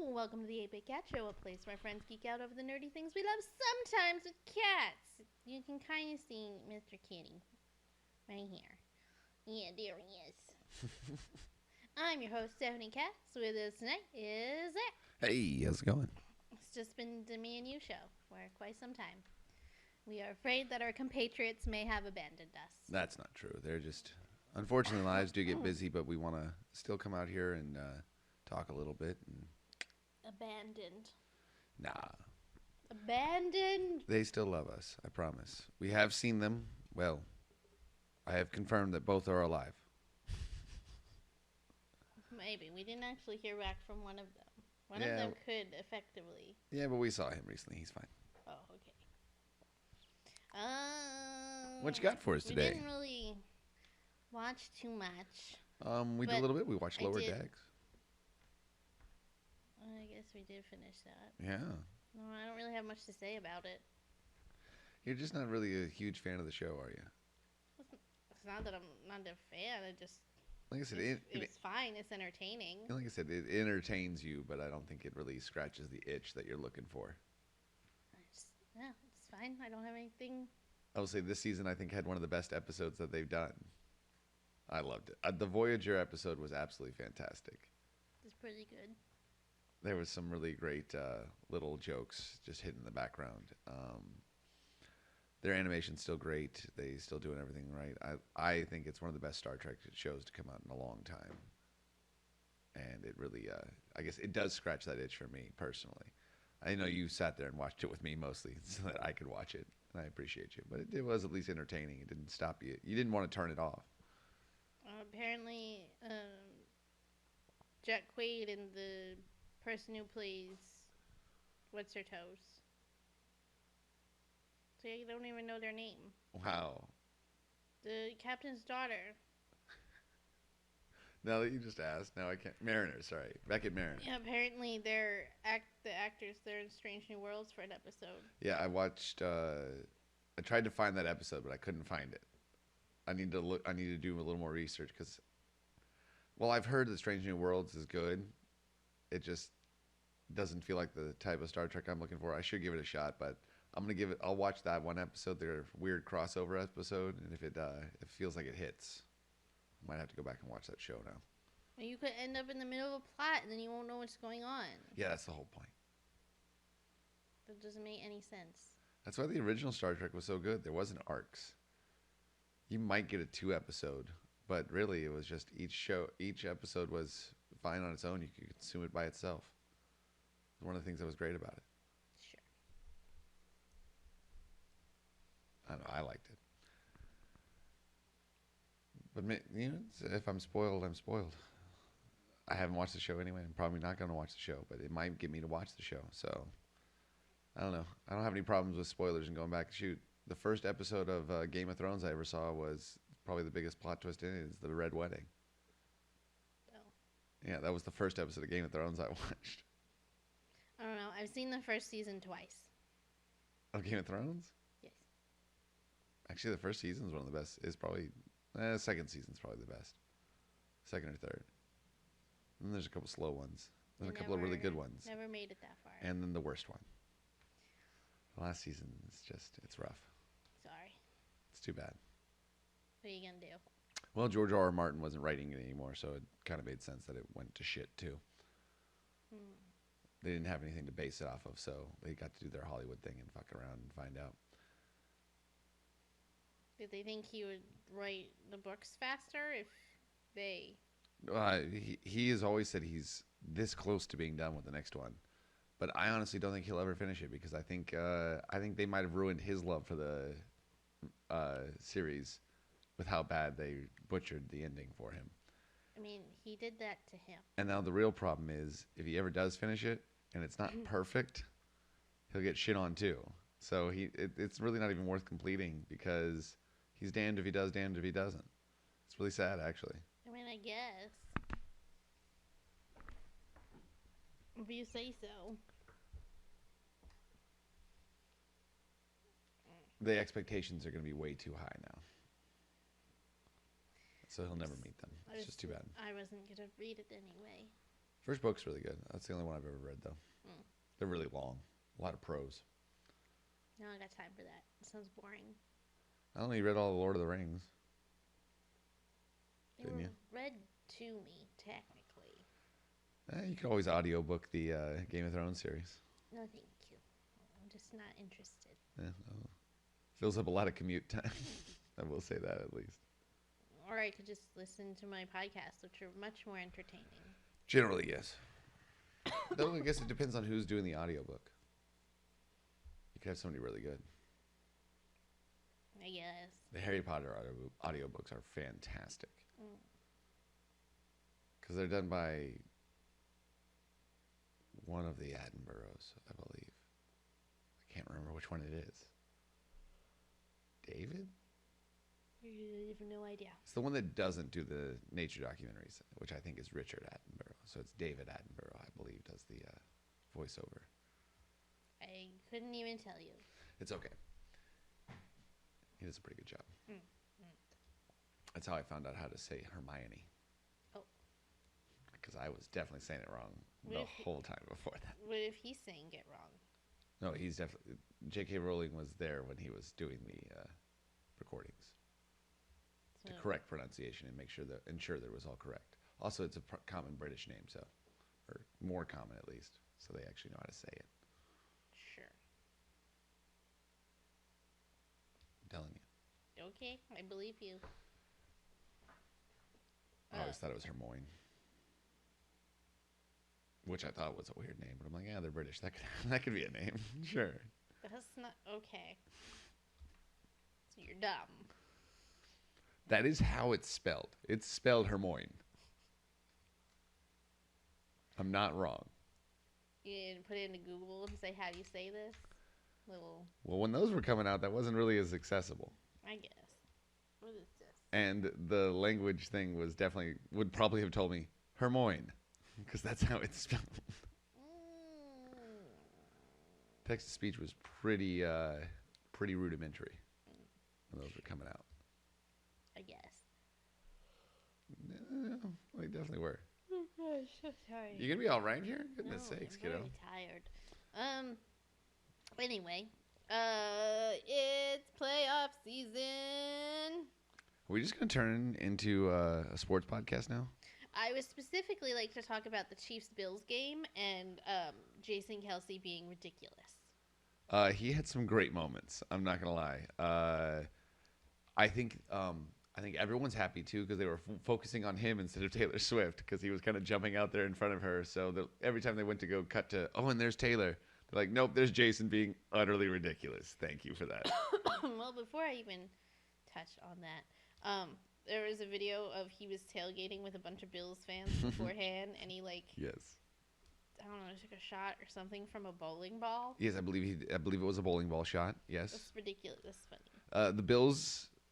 Welcome to the 8-Bit Cat Show, a place where friends geek out over the nerdy things we love, sometimes with cats. You can kind of see Mr. Kitty right here. Yeah, there he is. I'm your host, Stephanie Katz. With us tonight is Zach. Hey, how's it going? It's just been the me and you show for quite some time. We are afraid that our compatriots may have abandoned us. That's not true. They're just, unfortunately, lives do get busy, but we want to still come out here and talk a little bit. And Abandoned. nah, Abandoned? they still love us. I promise. We have seen them. Well, I have confirmed that both are alive. Maybe. We didn't actually hear back from one of them. One Yeah. of them could effectively. Yeah, but we saw him recently. He's fine. Oh, okay. What you got for us We today? didn't really watch too much. We did a but little bit. We watched I Lower did. Decks. I guess we did finish that. Yeah. No, I don't really have much to say about it. You're just not really a huge fan of the show, are you? It's not that I'm not a fan. I just Like I said, it's fine. It's entertaining. like I said, it entertains you, but I don't think it really scratches the itch that you're looking for. Yeah, it's fine. I don't have anything. I will say this season I think had one of the best episodes that they've done. I loved it. The Voyager episode was absolutely fantastic. It's pretty good. There was some really great little jokes just hidden in the background. Their animation's still great. They still doing everything right. I think it's one of the best Star Trek shows to come out in a long time. And it really, I guess it does scratch that itch for me personally. I know you sat there and watched it with me mostly so that I could watch it. And I appreciate you. But it was at least entertaining. It didn't stop you. You didn't want to turn it off. Apparently, Jack Quaid and the person who plays What's Her Toes. So you don't even know their name. Wow. The captain's daughter. Now that you just asked, now I can't. Mariner, sorry. Beckett Mariner. Yeah, apparently they're the actors. They're in Strange New Worlds for an episode. Yeah, I watched. I tried to find that episode, but I couldn't find it. I need to look. I need to do a little more research because, well, I've heard that Strange New Worlds is good. It just doesn't feel like the type of Star Trek I'm looking for. I should give it a shot, but I'm gonna give it. I'll watch that one episode, their weird crossover episode, and if it feels like it hits, I might have to go back and watch that show now. Well, you could end up in the middle of a plot and then you won't know what's going on. Yeah, that's the whole point. That doesn't make any sense. That's why the original Star Trek was so good. There wasn't arcs. You might get a 2 episode, but really it was just each episode was fine on its own. You could consume it by itself. It was one of the things that was great about it. Sure. I don't know, I liked it. But you know, if I'm spoiled, I'm spoiled. I haven't watched the show anyway. I'm probably not going to watch the show, but it might get me to watch the show. So I don't know. I don't have any problems with spoilers and going back and shoot. The first episode of Game of Thrones I ever saw was probably the biggest plot twist in it is the Red Wedding. Oh. Yeah, that was the first episode of Game of Thrones I watched. I don't know. I've seen the first season twice. Of Game of Thrones? Yes. Actually, the first season is one of the best. Is probably second season's probably the best. Second or third. And then there's a couple slow ones. Then a couple of really good ones. Never made it that far. And then the worst one. The last season is it's rough. Sorry. It's too bad. What are you going to do? Well, George R. R. Martin wasn't writing it anymore, so it kind of made sense that it went to shit too. They didn't have anything to base it off of, so they got to do their Hollywood thing and fuck around and find out. Did they think he would write the books faster if they... He has always said he's this close to being done with the next one, but I honestly don't think he'll ever finish it because I think they might have ruined his love for the series with how bad they butchered the ending for him. I mean, he did that to him. And now the real problem is if he ever does finish it and it's not perfect, he'll get shit on too. So it's really not even worth completing because he's damned if he does, damned if he doesn't. It's really sad, actually. I mean, I guess. If you say so. The expectations are going to be way too high now. So he'll never meet them. It's just too bad. I wasn't going to read it anyway. First book's really good. That's the only one I've ever read, though. Mm. They're really long. A lot of prose. No, I got time for that. It sounds boring. I don't know, you read all the Lord of the Rings. They Didn't were you? read to me, technically. You could always audiobook the Game of Thrones series. No, thank you. I'm just not interested. Yeah, fills up a lot of commute time. I will say that at least. Or I could just listen to my podcasts, which are much more entertaining. Generally, yes. Though I guess it depends on who's doing the audiobook. You could have somebody really good. I guess. The Harry Potter audiobooks are fantastic. Because they're done by one of the Attenboroughs, I believe. I can't remember which one it is. David? I have no idea. It's the one that doesn't do the nature documentaries, which I think is Richard Attenborough. So it's David Attenborough, I believe, does the voiceover. I couldn't even tell you. It's okay. He does a pretty good job. That's how I found out how to say Hermione. Oh. Because I was definitely saying it wrong the whole time before that. What if he's saying it wrong? No, he's definitely... J.K. Rowling was there when he was doing the recordings. So, To correct pronunciation and ensure that it was all correct. Also, it's a common British name, so... Or more common, at least. So they actually know how to say it. Sure. I'm telling you. Okay, I believe you. I always thought it was Hermione. Which I thought was a weird name, but I'm like, yeah, they're British. That could be a name. Sure. That's not okay. So you're dumb. That is how it's spelled. It's spelled Hermione. I'm not wrong. You didn't put it into Google and say, how do you say this? Well, when those were coming out, that wasn't really as accessible. I guess. What is this? And the language thing would probably have told me Hermione, because that's how it's spelled. Text to speech was pretty rudimentary when those were coming out. I guess. No, they definitely were. Oh gosh, so tired. You gonna be all right here? Goodness No, sakes, I'm kiddo. very tired. Anyway, it's playoff season. Are we just gonna turn into a sports podcast now? I would specifically like to talk about the Chiefs-Bills game and Jason Kelce being ridiculous. He had some great moments. I'm not gonna lie. I think everyone's happy too because they were focusing on him instead of Taylor Swift because he was kind of jumping out there in front of her. So every time they went to go cut to, and there's Taylor. They're like, nope, there's Jason being utterly ridiculous. Thank you for that. Well, before I even touch on that, there was a video of he was tailgating with a bunch of Bills fans beforehand, and he Yes. I don't know, took a shot or something from a bowling ball. Yes, I believe it was a bowling ball shot. Yes. That's ridiculous. That's funny.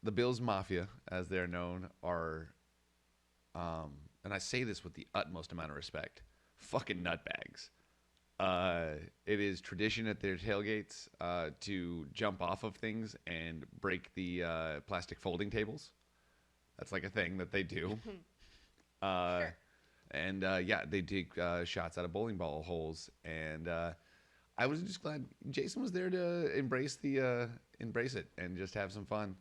The Bills Mafia, as they're known, are, and I say this with the utmost amount of respect, fucking nutbags. It is tradition at their tailgates to jump off of things and break the plastic folding tables. That's like a thing that they do. Sure. And they take shots out of bowling ball holes. And I was just glad Jason was there to embrace it and just have some fun.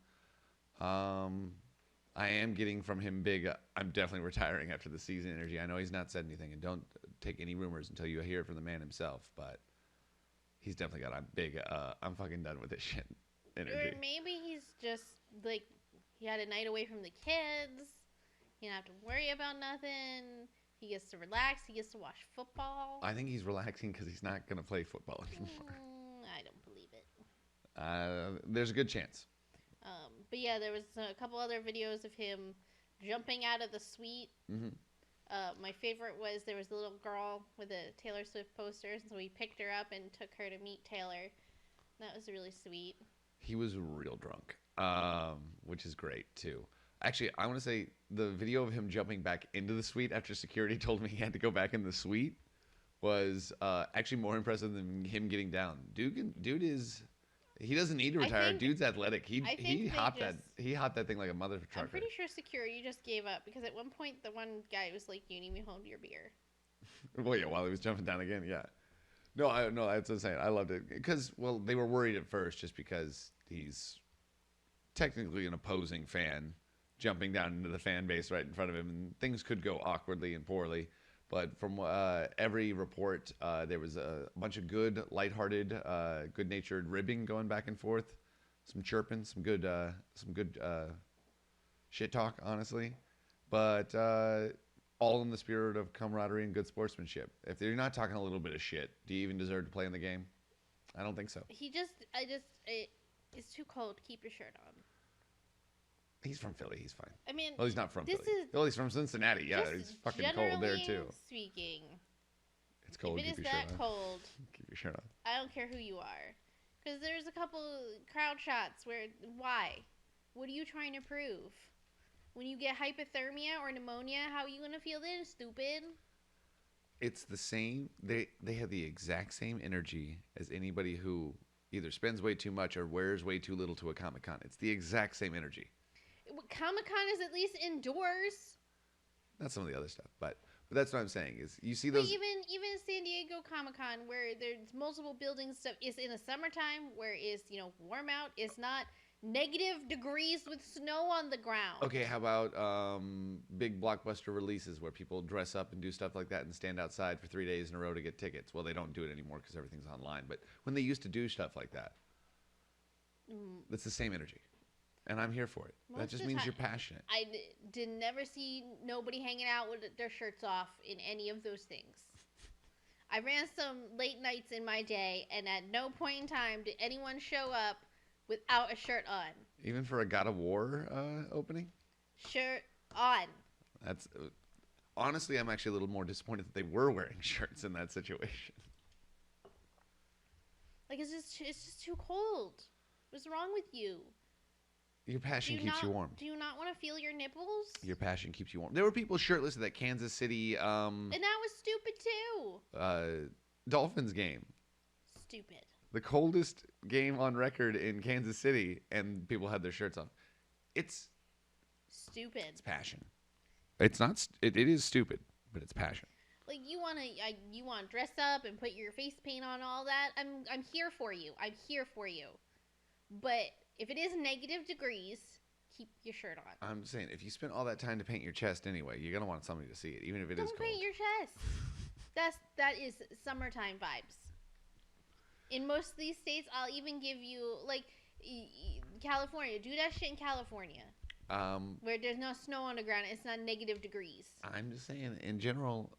I am getting from him big. I'm definitely retiring after the season energy. I know he's not said anything, and don't take any rumors until you hear it from the man himself. But he's definitely got a big. I'm fucking done with this shit energy. Or maybe he's just like he had a night away from the kids. He don't have to worry about nothing. He gets to relax. He gets to watch football. I think he's relaxing because he's not gonna play football anymore. I don't believe it. There's a good chance. But yeah, there was a couple other videos of him jumping out of the suite. Mm-hmm. My favorite was there was a little girl with a Taylor Swift poster, so he picked her up and took her to meet Taylor. That was really sweet. He was real drunk, which is great too. Actually, I want to say the video of him jumping back into the suite after security told me he had to go back in the suite was actually more impressive than him getting down. Dude is. He doesn't need to retire. Dude's athletic. He hopped that thing like a mother trucker. I'm pretty sure security just gave up because at one point the one guy was like, "You need me hold your beer." Well, yeah, while he was jumping down again, yeah. No, that's what I'm saying. I loved it because, well, they were worried at first just because he's technically an opposing fan jumping down into the fan base right in front of him, and things could go awkwardly and poorly. But from every report, there was a bunch of good, lighthearted, good-natured ribbing going back and forth, some chirping, some good shit talk, honestly. But all in the spirit of camaraderie and good sportsmanship. If you're not talking a little bit of shit, do you even deserve to play in the game? I don't think so. It's too cold. Keep your shirt on. He's from Philly. He's fine. I mean, well, he's not from this Philly. is Well, he's from Cincinnati. Yeah, it's fucking cold there too. Speaking, it's cold. if it Keep is your shirt that on. cold, Keep your shirt on. I don't care who you are, because there's a couple crowd shots where why? What are you trying to prove? When you get hypothermia or pneumonia, how are you gonna feel then, stupid? It's the same. They have the exact same energy as anybody who either spends way too much or wears way too little to a Comic-Con. It's the exact same energy. Comic-Con is at least indoors. Not some of the other stuff, but that's what I'm saying is you see those. But even San Diego Comic-Con, where there's multiple buildings, stuff is in the summertime, where it's warm out. It's not negative degrees with snow on the ground. Okay, how about big blockbuster releases where people dress up and do stuff like that and stand outside for 3 days in a row to get tickets? Well, they don't do it anymore because everything's online. But when they used to do stuff like that, it's the same energy. And I'm here for it. That just means you're passionate. I did never see nobody hanging out with their shirts off in any of those things. I ran some late nights in my day, and at no point in time did anyone show up without a shirt on. Even for a God of War opening? Shirt on. That's honestly, I'm actually a little more disappointed that they were wearing shirts in that situation. Like it's just too cold. What's wrong with you? Your passion keeps you warm. Do you not want to feel your nipples? Your passion keeps you warm. There were people shirtless at that Kansas City and that was stupid too. Dolphins game. Stupid. The coldest game on record in Kansas City, and people had their shirts on. It's stupid. It's passion. It's not. It is stupid, but it's passion. Like you want to dress up and put your face paint on, all that. I'm here for you. I'm here for you. But if it is negative degrees, keep your shirt on. I'm saying if you spent all that time to paint your chest anyway, you're gonna want somebody to see it, even if it is cold. Don't paint your chest. That is summertime vibes. In most of these states, I'll even give you like California. Do that shit in California. Where there's no snow on the ground, it's not negative degrees. I'm just saying, in general,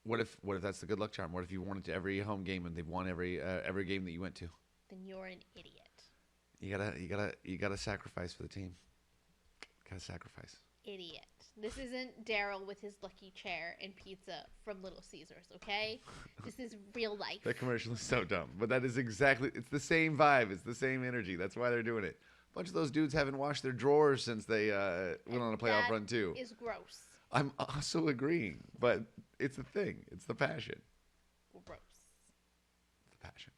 what if that's the good luck charm? What if you won it to every home game and they've won every game that you went to? Then you're an idiot. You gotta sacrifice for the team. Gotta sacrifice. Idiot. This isn't Daryl with his lucky chair and pizza from Little Caesars, okay? This is real life. That commercial is so dumb, but that is exactly. It's the same vibe. It's the same energy. That's why they're doing it. A bunch of those dudes haven't washed their drawers since they went on a playoff run too. Is gross. I'm also agreeing, but it's the thing. It's the passion. Gross. The passion.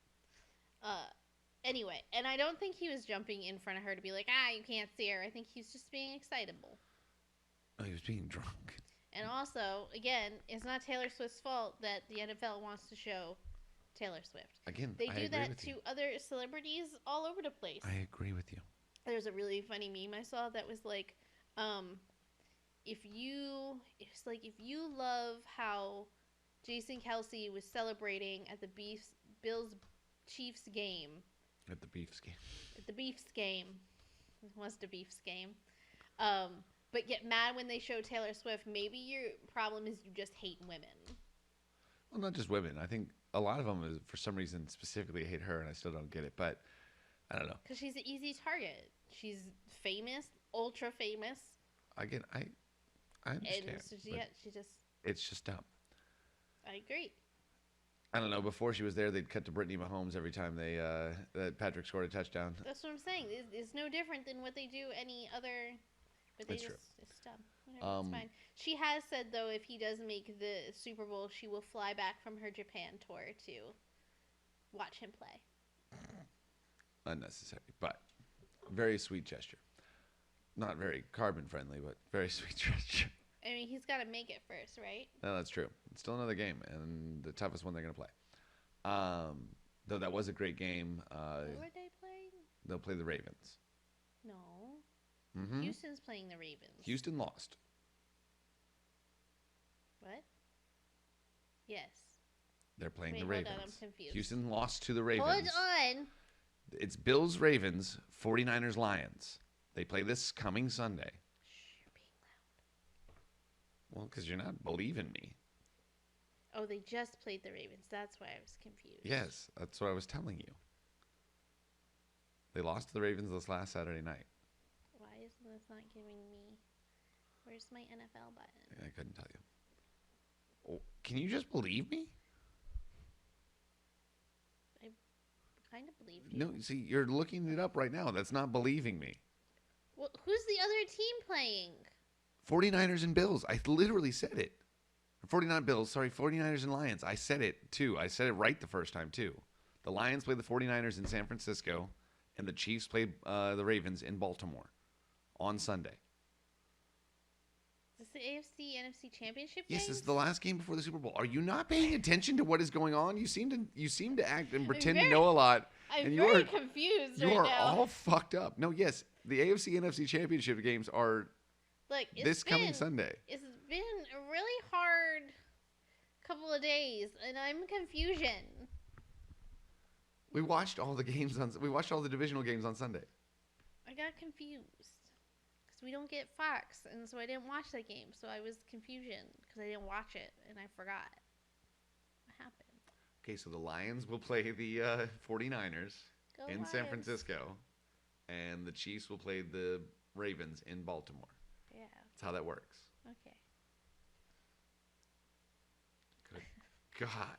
Anyway, and I don't think he was jumping in front of her to be like, you can't see her. I think he's just being excitable. Oh, he was being drunk. And also, again, it's not Taylor Swift's fault that the NFL wants to show Taylor Swift. Again, they I do agree that with to you. other celebrities all over the place. I agree with you. There's a really funny meme I saw that was like, if you love how Jason Kelsey was celebrating at the Bills Chiefs game. At the Beefs game. At the Beefs game. It was the Beefs game. But get mad when they show Taylor Swift. Maybe your problem is you just hate women. Well, not just women. I think a lot of them, is, for some reason, specifically hate her, and I still don't get it. But I don't know. Because she's an easy target. She's famous, ultra famous. Again, I understand. And so she just... It's just dumb. I agree. I don't know. Before she was there, they'd cut to Brittany Mahomes every time that Patrick scored a touchdown. That's what I'm saying. It's no different than what they do any other... But they That's true. It's dumb. Whatever, it's fine. She has said, though, if he does make the Super Bowl, she will fly back from her Japan tour to watch him play. Unnecessary, but very sweet gesture. Not very carbon friendly, but very sweet gesture. I mean, he's got to make it first, right? No, that's true. It's still another game, and the toughest one they're going to play. Though that was a great game. What were they playing? They'll play the Ravens. No. Mm-hmm. Houston's playing the Ravens. Houston lost. What? Yes. They're playing Wait, the hold Ravens. on, I'm confused. Houston lost to the Ravens. Hold on. It's Bills, Ravens, 49ers, Lions. They play this coming Sunday. Shh, you're being loud. Well, because you're not believing me. Oh, they just played the Ravens. That's why I was confused. Yes, that's what I was telling you. They lost to the Ravens this last Saturday night. Why isn't this not giving me... Where's my NFL button? I couldn't tell you. Oh, can you just believe me? I kind of believe you. No, see, you're looking it up right now. That's not believing me. Well, who's the other team playing? 49ers and Bills. I literally said it. 49ers and Lions. I said it, too. I said it right the first time, too. The Lions played the 49ers in San Francisco, and the Chiefs played the Ravens in Baltimore on Sunday. Is this the AFC NFC Championship Yes, games? this is the last game before the Super Bowl. Are you not paying attention to what is going on? You seem to act and pretend to know a lot. I'm and very confused you right are now. all fucked up. No, yes, the AFC NFC Championship games are Look, coming Sunday. It's been a really hard couple of days, and I'm in confusion. We watched all the divisional games on Sunday. I got confused because we don't get Fox, and so I didn't watch that game. So I was confusion because I didn't watch it, and I forgot what happened. Okay, so the Lions will play the 49ers Go in Lions. San Francisco, and the Chiefs will play the Ravens in Baltimore. Yeah. That's how that works. Okay. Good God.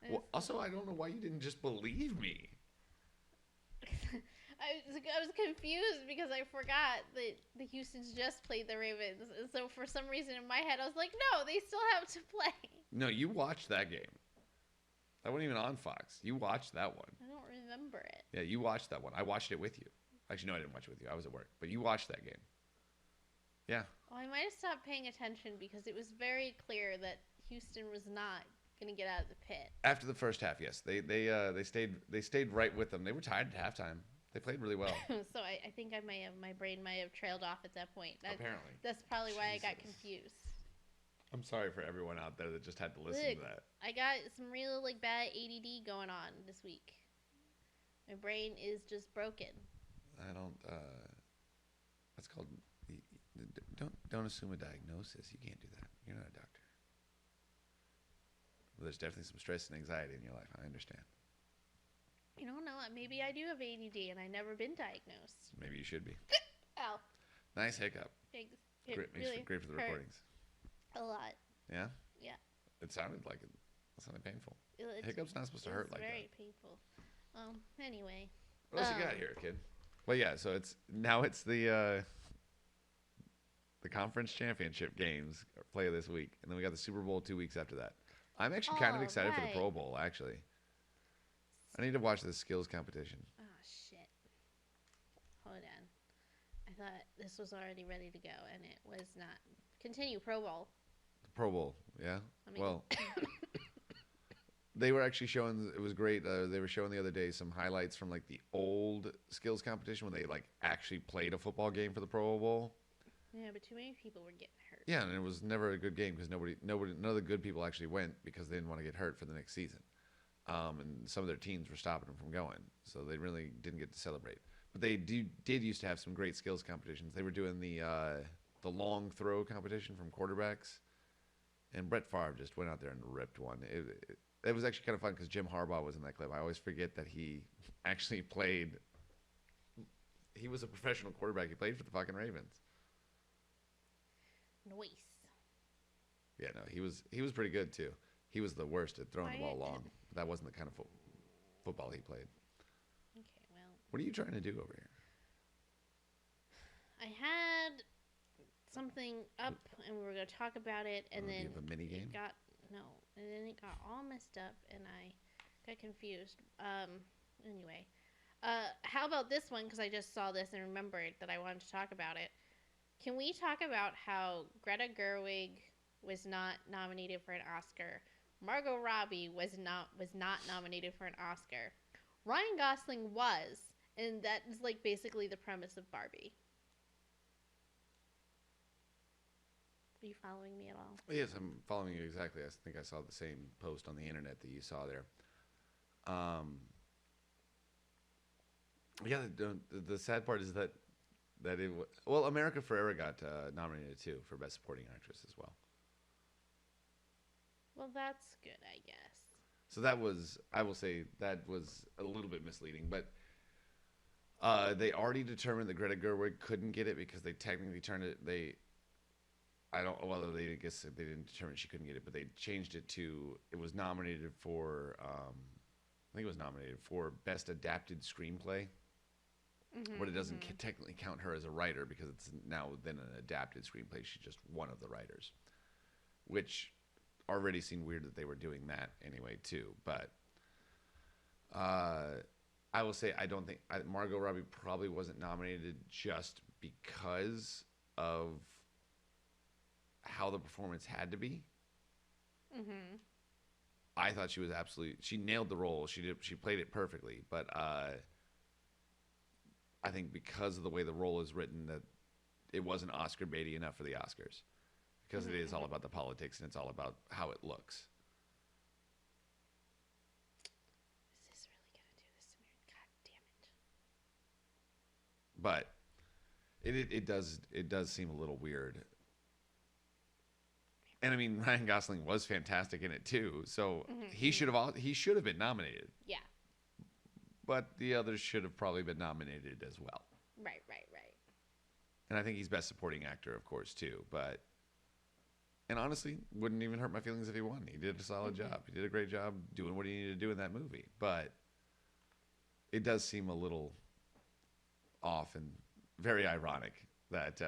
Well, also, I don't know why you didn't just believe me. I was confused because I forgot that the Houston's just played the Ravens, and so for some reason in my head I was like, no, they still have to play. No, you watched that game. That wasn't even on Fox. You watched that one. I don't remember it. Yeah, you watched that one. I watched it with you. Actually, no, I didn't watch it with you. I was at work. But you watched that game. Yeah. Well, I might have stopped paying attention because it was very clear that Houston was not going to get out of the pit. After the first half, yes, they stayed right with them. They were tied at halftime. They played really well. So I think my brain might have trailed off at that point. Apparently. That's probably why I got Jesus. confused. I'm sorry for everyone out there that just had to listen Look, to that. I got some real bad ADD going on this week. My brain is just broken. I don't. That's called. Don't assume a diagnosis. You can't do that. You're not a doctor. Well, there's definitely some stress and anxiety in your life. I understand. You don't know. Maybe I do have ADD and I've never been diagnosed. Maybe you should be. Ow. Nice hiccup. It Great, really great for the hurt recordings. a lot. Yeah. Yeah. It sounded like it. It sounded painful. It's, Hiccup's not supposed to hurt like that. very painful. Anyway. What else you got here, kid? Well, yeah. So it's the conference championship games play this week, and then we got the Super Bowl 2 weeks after that. I'm actually kind of excited for the Pro Bowl. Actually, I need to watch the skills competition. Oh shit! Hold on. I thought this was already ready to go, and it was not. Continue Pro Bowl. The Pro Bowl, yeah. Let me- Well, they were actually showing. It was great. They were showing the other day some highlights from like the old skills competition when they like actually played a football game for the Pro Bowl. Yeah, but too many people were getting hurt. Yeah, and it was never a good game because none of the good people actually went because they didn't want to get hurt for the next season. And some of their teams were stopping them from going, so they really didn't get to celebrate. But they did used to have some great skills competitions. They were doing the long throw competition from quarterbacks, and Brett Favre just went out there and ripped one. It was actually kind of fun because Jim Harbaugh was in that clip. I always forget that he actually played. He was a professional quarterback. He played for the fucking Ravens. Noise. Yeah, no, he was pretty good too. He was the worst at throwing the ball long. That wasn't the kind of football he played. Okay, well. What are you trying to do over here? I had something up, and we were going to talk about it, and then you have a mini game? and then it got all messed up, and I got confused. Anyway, how about this one? Because I just saw this and remembered that I wanted to talk about it. Can we talk about how Greta Gerwig was not nominated for an Oscar? Margot Robbie was not nominated for an Oscar. Ryan Gosling was, and that is like basically the premise of Barbie. Are you following me at all? Yes, I'm following you exactly. I think I saw the same post on the internet that you saw there. Um, yeah, the sad part is that well, America Ferrera got nominated too for Best Supporting Actress as well. Well, that's good, I guess. So that was, I will say, that was a little bit misleading, but they already determined that Greta Gerwig couldn't get it because they technically turned it. I don't know whether they, I guess they didn't determine she couldn't get it, but they changed it to it was nominated for. I think it was nominated for Best Adapted Screenplay, but it doesn't technically count her as a writer because it's now then an adapted screenplay. She's just one of the writers, which already seemed weird that they were doing that anyway too. But I will say I don't think Margot Robbie probably wasn't nominated just because of how the performance had to be. Mm-hmm. I thought she was she nailed the role. She played it perfectly, but I think because of the way the role is written that it wasn't Oscar baity enough for the Oscars because it is all about the politics and it's all about how it looks. Is this really gonna do this to me? God damn it! But it does seem a little weird. And I mean, Ryan Gosling was fantastic in it too, so he should have been nominated. Yeah. But the others should have probably been nominated as well. Right. And I think he's Best Supporting Actor, of course, too. And honestly, wouldn't even hurt my feelings if he won. He did a solid job. He did a great job doing what he needed to do in that movie. But it does seem a little off and very ironic that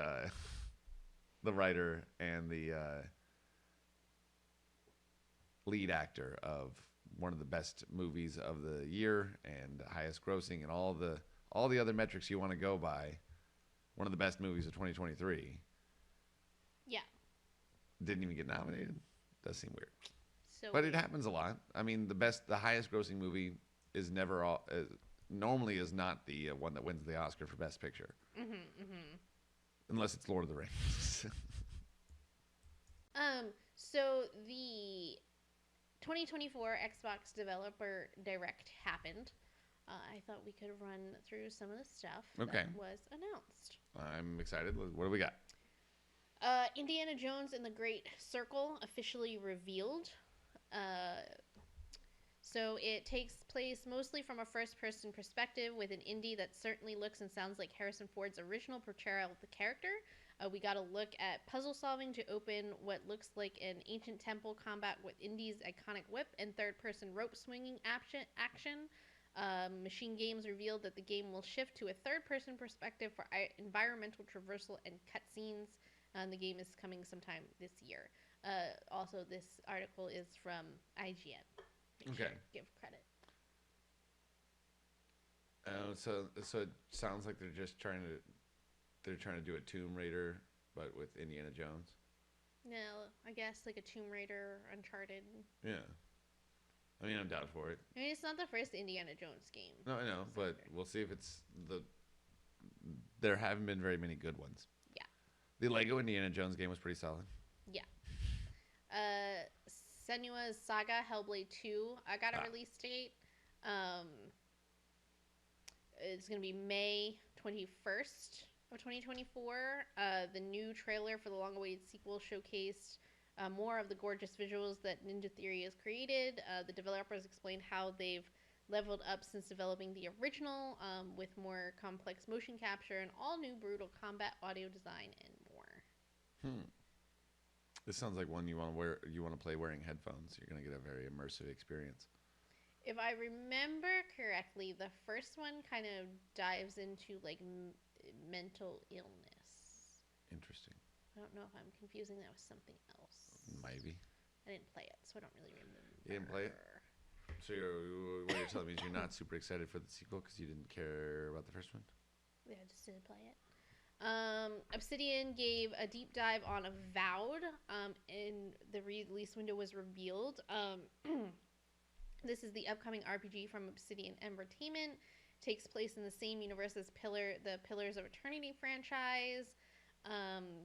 the writer and the lead actor of one of the best movies of the year and highest grossing and all the other metrics you want to go by, one of the best movies of 2023. Yeah. Didn't even get nominated. Does seem weird. So but it happens a lot. I mean, the highest grossing movie is normally is not the one that wins the Oscar for Best Picture. Unless it's Lord of the Rings. So the 2024 Xbox Developer Direct happened. I thought we could run through some of the stuff that was announced. I'm excited. What do we got? Indiana Jones and the Great Circle officially revealed. So it takes place mostly from a first-person perspective with an Indy that certainly looks and sounds like Harrison Ford's original portrayal of the character. We got a look at puzzle solving to open what looks like an ancient temple combat with Indy's iconic whip and third-person rope swinging action. Machine Games revealed that the game will shift to a third-person perspective for environmental traversal and cutscenes. The game is coming sometime this year. Also, this article is from IGN. Sure, give credit. So it sounds like they're trying to do a Tomb Raider, but with Indiana Jones. No, I guess like a Tomb Raider, Uncharted. Yeah, I mean I'm down for it. I mean it's not the first Indiana Jones game. No, I know, but we'll see if it's There haven't been very many good ones. Yeah. The Lego Indiana Jones game was pretty solid. Yeah. Senua's Saga Hellblade 2 got a release date. It's going to be May 21st of 2024. The new trailer for the long-awaited sequel showcased more of the gorgeous visuals that Ninja Theory has created. The developers explained how they've leveled up since developing the original with more complex motion capture and all new brutal combat, audio design, and more. This sounds like one you want to play wearing headphones. You're going to get a very immersive experience. If I remember correctly, the first one kind of dives into like mental illness. Interesting. I don't know if I'm confusing that with something else. Maybe. I didn't play it, so I don't really remember. You didn't play it? So what you're telling me is you're not super excited for the sequel because you didn't care about the first one? Yeah, I just didn't play it. Obsidian gave a deep dive on Avowed, and the release window was revealed. This is the upcoming RPG from Obsidian Entertainment. Takes place in the same universe as the Pillars of Eternity franchise.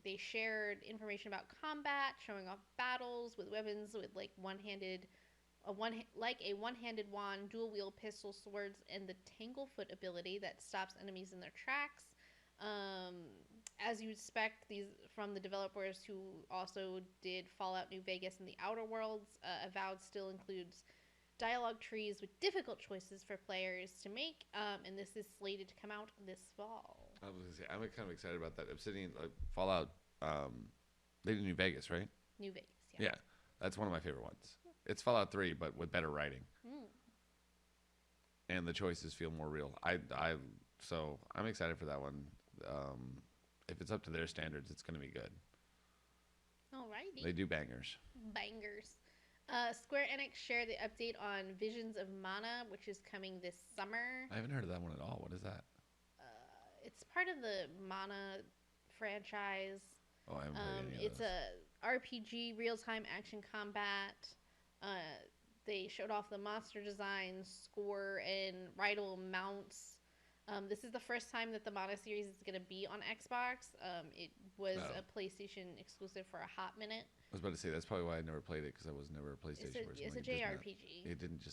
They shared information about combat, showing off battles with weapons with like a one-handed wand, dual-wield pistol swords, and the Tanglefoot ability that stops enemies in their tracks. As you'd expect, these from the developers who also did Fallout New Vegas and the Outer Worlds, Avowed still includes dialogue trees with difficult choices for players to make, and this is slated to come out this fall. I was gonna say I'm kind of excited about that. Obsidian Fallout. They did New Vegas, right? New Vegas, yeah. Yeah, that's one of my favorite ones. It's Fallout 3, but with better writing, and the choices feel more real. So I'm excited for that one. If it's up to their standards, it's going to be good. Alrighty. They do bangers. Bangers. Square Enix shared the update on Visions of Mana, which is coming this summer. I haven't heard of that one at all. What is that? It's part of the Mana franchise. Oh, I haven't played any of It's those. a RPG, real-time action combat. They showed off the monster designs, score, and rival mounts. This is the first time that the Mana series is going to be on Xbox. It was a PlayStation exclusive for a hot minute. I was about to say that's probably why I never played it, because I was never a PlayStation person. It's a JRPG. It didn't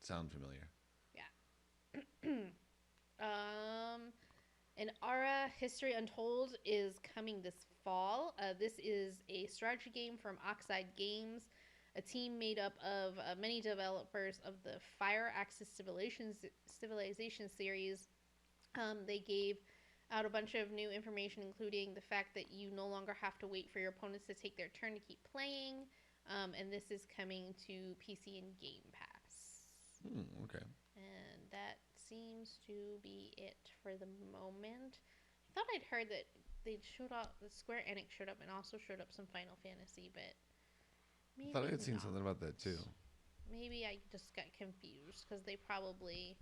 sound familiar. Yeah. And Ara History Untold is coming this fall. This is a strategy game from Oxide Games, a team made up of many developers of the Fire Axis Civilization series. They gave out a bunch of new information, including the fact that you no longer have to wait for your opponents to take their turn to keep playing. And this is coming to PC and Game Pass. Okay. And that seems to be it for the moment. I thought I'd heard that they showed up, the Square Enix showed up and also showed up some Final Fantasy, but maybe I thought I had seen not. something about that too. Maybe I just got confused because they probably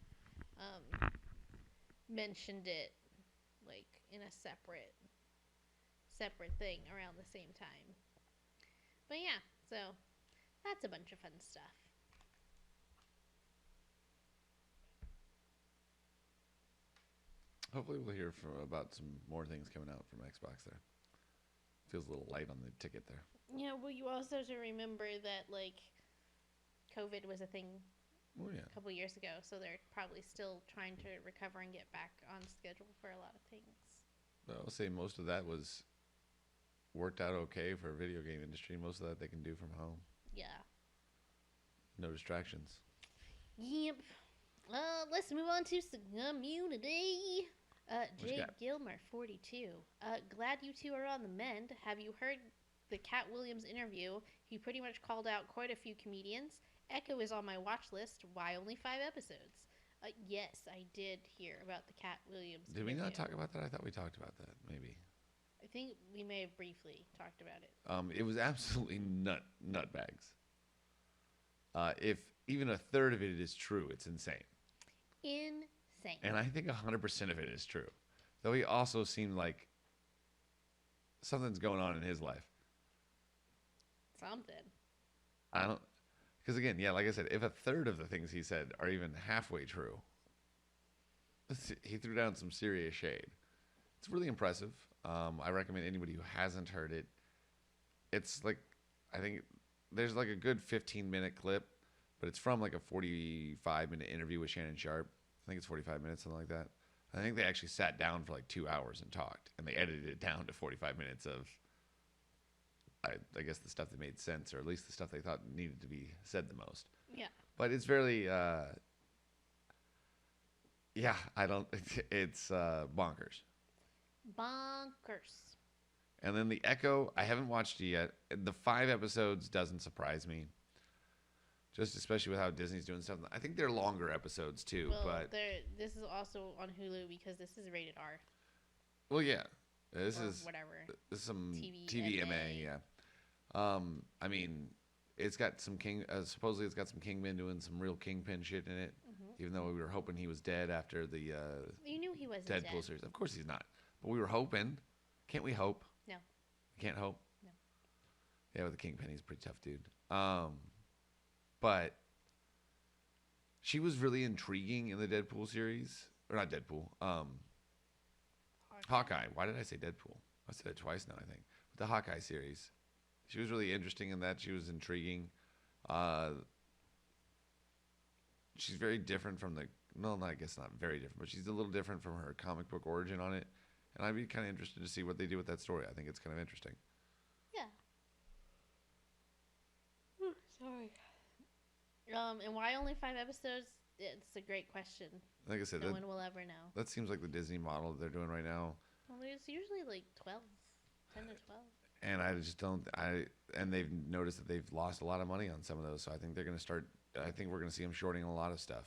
mentioned it like in a separate thing around the same time. But yeah, so that's a bunch of fun stuff. Hopefully we'll hear about some more things coming out from Xbox there. Feels a little light on the ticket there. Yeah, well, you also have to remember that, like, COVID was a thing Oh, yeah. a couple years ago, so they're probably still trying to recover and get back on schedule for a lot of things. But I'll say most of that was worked out okay for a video game industry. Most of that they can do from home. Yeah. No distractions. Yep. Let's move on to community. What you Jay got? Gilmer, 42. Glad you two are on the mend. Have you heard the Cat Williams interview? He pretty much called out quite a few comedians. Echo is on my watch list. Why only 5 episodes? Yes, I did hear about the Cat Williams Did we interview. not talk about that? I thought we talked about that. Maybe. I think we may have briefly talked about it. It was absolutely nutbags. If even a third of it is true, it's insane. Insane. And I think 100% of it is true. Though he also seemed like something's going on in his life. Something. I don't, because again, yeah, like I said, if a third of the things he said are even halfway true, he threw down some serious shade. It's really impressive. I recommend anybody who hasn't heard it. It's like, I think there's like a good 15-minute clip, but it's from like a 45-minute interview with Shannon Sharp. I think it's 45 minutes, something like that. I think they actually sat down for like 2 hours and talked, and they edited it down to 45 minutes of, I guess, the stuff that made sense, or at least the stuff they thought needed to be said the most. Yeah. But it's very, it's bonkers. Bonkers. And then the Echo, I haven't watched it yet. The 5 episodes doesn't surprise me. Just especially with how Disney's doing stuff. I think they're longer episodes too, Well, but this is also on Hulu because this is rated R. well, yeah, this or is whatever. This is some TVMA. TVMA, yeah. I mean, it's got some supposedly it's got some Kingpin doing some real Kingpin shit in it. Mm-hmm. Even though we were hoping he was dead after the You knew he wasn't Deadpool dead. series. Of course he's not. But we were hoping. Can't we hope? No. We can't hope? No. Yeah, with the Kingpin, he's a pretty tough dude. But she was really intriguing in the Deadpool series. Or not Deadpool. Hawkeye. Why did I say Deadpool? I said it twice now, I think. But the Hawkeye series. She was really interesting in that. She was intriguing. She's very different from the... No, I guess not very different, but she's a little different from her comic book origin on it. And I'd be kind of interested to see what they do with that story. I think it's kind of interesting. Yeah. Ooh, sorry. And why only 5 episodes? It's a great question. Like I said, No one will ever know. that seems like the Disney model that they're doing right now. Well, there's usually like 12, 10 to 12. And I just don't. And they've noticed that they've lost a lot of money on some of those. So I think they're going to start. I think we're going to see them shorting a lot of stuff.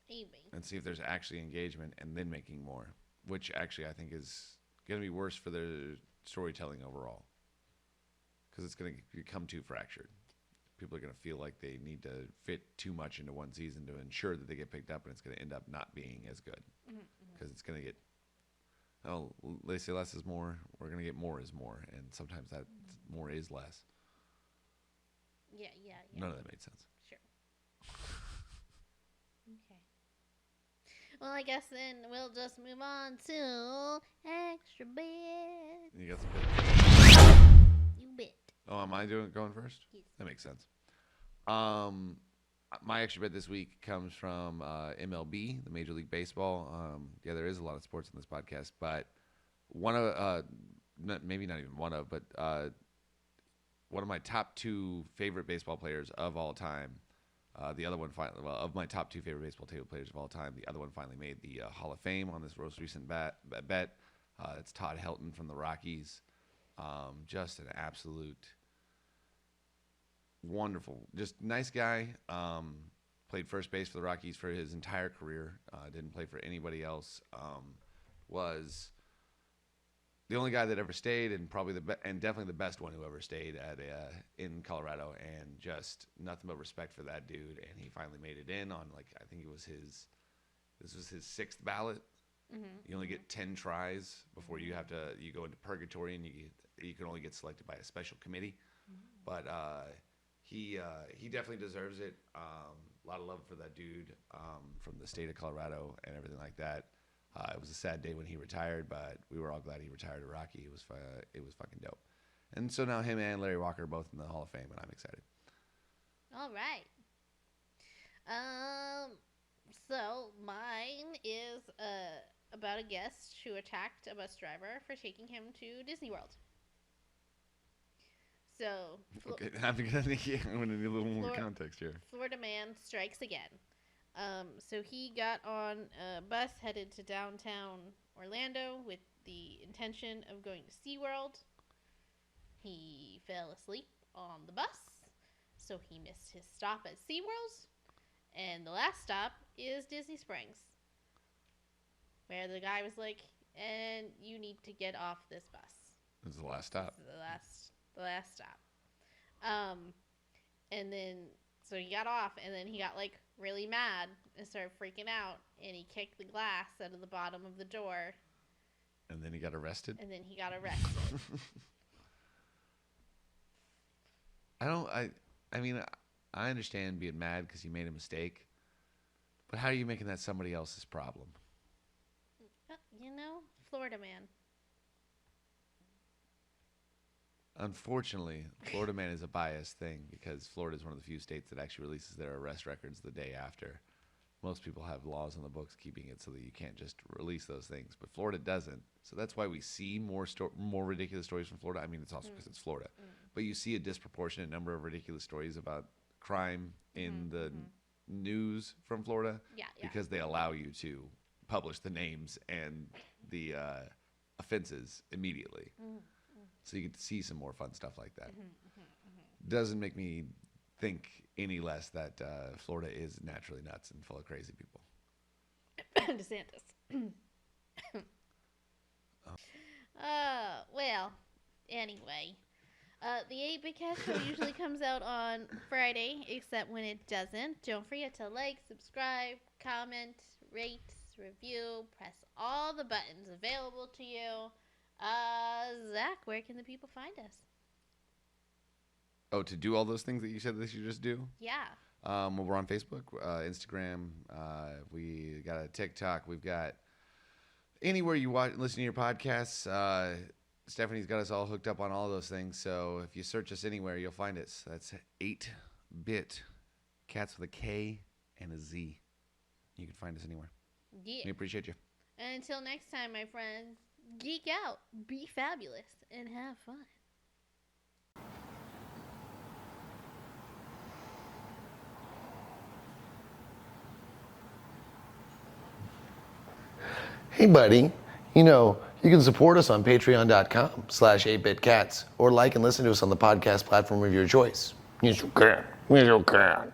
Maybe. And see if there's actually engagement, and then making more, which actually I think is going to be worse for their storytelling overall, because it's going to become too fractured. People are going to feel like they need to fit too much into one season to ensure that they get picked up, and it's going to end up not being as good, because it's going to get. Oh, they say less is more. We're going to get more is more, and sometimes that more is less. Yeah. None of that made sense. Sure. Okay. Well, I guess then we'll just move on to extra bit. You got some good. You bet. Oh, am I going first? Yes. That makes sense. My extra bet this week comes from MLB, the Major League Baseball. Yeah, there is a lot of sports in this podcast, but one of maybe not even one of, but one of my top 2 favorite baseball players of all time. The other one finally, of my top 2 favorite baseball players of all time, the other one finally made the Hall of Fame on this most recent bet. It's Todd Helton from the Rockies. Just an absolute wonderful, just nice guy. Played first base for the Rockies for his entire career. Didn't play for anybody else. Was the only guy that ever stayed, and probably and definitely the best one who ever stayed in Colorado. And just nothing but respect for that dude. And he finally made it in on, like, I think it was this was his 6th ballot. Mm-hmm. You only get 10 tries before you go into purgatory, and you can only get selected by a special committee. But he definitely deserves it. A lot of love for that dude from the state of Colorado and everything like that. It was a sad day when he retired, but we were all glad he retired a Rocky. It was fucking dope. And so now him and Larry Walker are both in the Hall of Fame, and I'm excited. All right. So mine is about a guest who attacked a bus driver for taking him to Disney World. So, Okay, I'm gonna need a little more context here. Florida man strikes again. So he got on a bus headed to downtown Orlando with the intention of going to SeaWorld. He fell asleep on the bus, so he missed his stop at SeaWorld. And the last stop is Disney Springs, where the guy was like, and you need to get off this bus. This is the last stop. This is the last stop. And then, so he got off, and then he got, like, really mad and started freaking out, and he kicked the glass out of the bottom of the door. And then he got arrested? I mean, I understand being mad because he made a mistake, but how are you making that somebody else's problem? Florida man. Unfortunately, Florida man is a biased thing because Florida is one of the few states that actually releases their arrest records the day after. Most people have laws on the books keeping it so that you can't just release those things, but Florida doesn't. So that's why we see more ridiculous stories from Florida. I mean, it's also because it's Florida. But you see a disproportionate number of ridiculous stories about crime in the news from Florida because they allow you to publish the names and the offenses immediately. So you get to see some more fun stuff like that. Doesn't make me think any less that Florida is naturally nuts and full of crazy people. DeSantis. Well, anyway. The 8-Bit Cat Show usually comes out on Friday, except when it doesn't. Don't forget to like, subscribe, comment, rate, review, press all the buttons available to you. Zach, where can the people find us? Oh, to do all those things that you said that you just do? Yeah. Well, we're on Facebook, Instagram. We got a TikTok. We've got anywhere you listen to your podcasts. Stephanie's got us all hooked up on all those things. So if you search us anywhere, you'll find us. That's 8-Bit Cats with a K and a Z. You can find us anywhere. Yeah. We appreciate you. And until next time, my friends, geek out, be fabulous, and have fun. Hey, buddy, you can support us on patreon.com/8bitcats or like and listen to us on the podcast platform of your choice. Yes, you can. Yes, you can.